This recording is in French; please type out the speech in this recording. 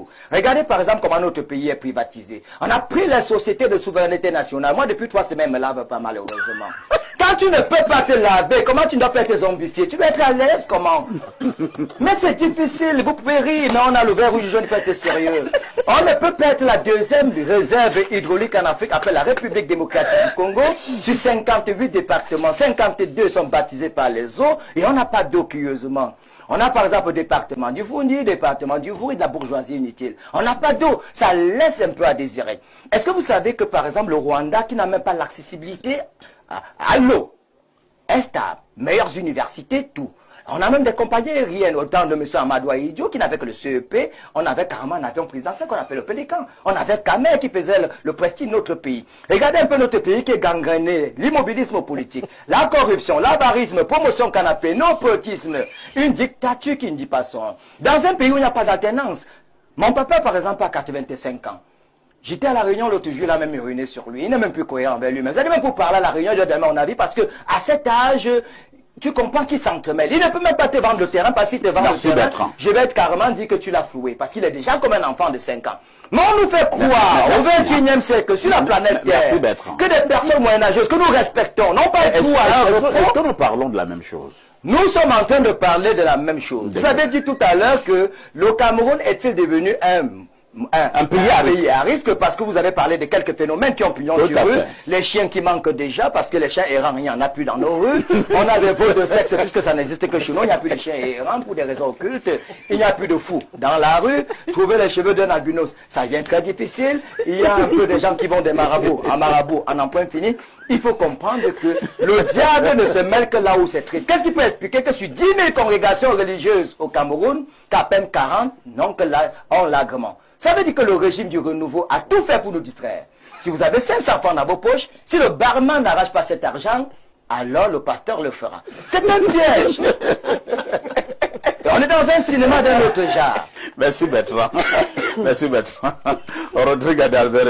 tout. Regardez par exemple comment notre pays est privatisé. On a pris les sociétés de souveraineté nationale. Moi, depuis 3 semaines, je me lave pas malheureusement. Quand tu ne peux pas te laver, comment tu ne dois pas être zombifié? Tu dois être à l'aise, comment? Mais c'est difficile, vous pouvez rire, mais on a le vert rouge jaune, il faut être sérieux. On ne peut pas être la deuxième réserve hydraulique en Afrique après la République démocratique du Congo. Sur 58 départements, 52 sont baptisés par les eaux et on n'a pas d'eau curieusement. On a par exemple le département du Fondi, département du Vour et de la bourgeoisie inutile. On n'a pas d'eau, ça laisse un peu à désirer. Est-ce que vous savez que par exemple le Rwanda, qui n'a même pas l'accessibilité à l'eau, est stable, meilleures universités, tout. On a même des compagnies aériennes, au temps de M. Amadou Ahidjo, qui n'avait que le CEP, on avait carrément un avion présidentiel qu'on appelle le Pélican. On avait Kamer qui faisait le prestige de notre pays. Regardez un peu notre pays qui est gangréné, l'immobilisme politique, la corruption, l'avarisme, promotion canapé, népotisme, une dictature qui ne dit pas son nom. Dans un pays où il n'y a pas d'alternance. Mon papa, par exemple, a 85 ans. J'étais à la Réunion l'autre jour, il a même uriné sur lui. Il n'est même plus cohérent envers lui-même. Vous allez même pour parler à la Réunion, je donne mon avis, parce que à cet âge, tu comprends qu'il s'entremêle. Il ne peut même pas te vendre le terrain, parce qu'il te vend le terrain. Bertrand. Je vais être carrément dit que tu l'as floué, parce qu'il est déjà comme un enfant de 5 ans. Mais on nous fait croire, au XXIe siècle, sur la planète Terre, que des personnes moyenâgeuses que nous respectons, non pas tout à l'heure. Est-ce que nous parlons de la même chose? Nous sommes en train de parler de la même chose. Vous avez dit tout à l'heure que le Cameroun est-il devenu un pays à risque parce que vous avez parlé de quelques phénomènes qui ont pignon sur eux. Les chiens qui manquent déjà parce que les chiens errants, il n'y en a plus dans nos rues. On a des veaux de sexe puisque ça n'existe que chez nous. Il n'y a plus de chiens errants pour des raisons occultes. Il n'y a plus de fous dans la rue. Trouver les cheveux d'un albinos, ça devient très difficile. Il y a un peu de gens qui vont des marabouts en emploi fini. Il faut comprendre que le diable ne se mêle que là où c'est triste. Qu'est-ce qui peut expliquer que sur 10 000 congrégations religieuses au Cameroun, qu'à peine 40 n'ont que l'agrément? Ça veut dire que le régime du renouveau a tout fait pour nous distraire. Si vous avez 500 francs dans vos poches, si le barman n'arrache pas cet argent, alors le pasteur le fera. C'est un piège. On est dans un cinéma d'un autre genre. Merci Bertrand. Merci Bertrand. Rodrigue Adalbert.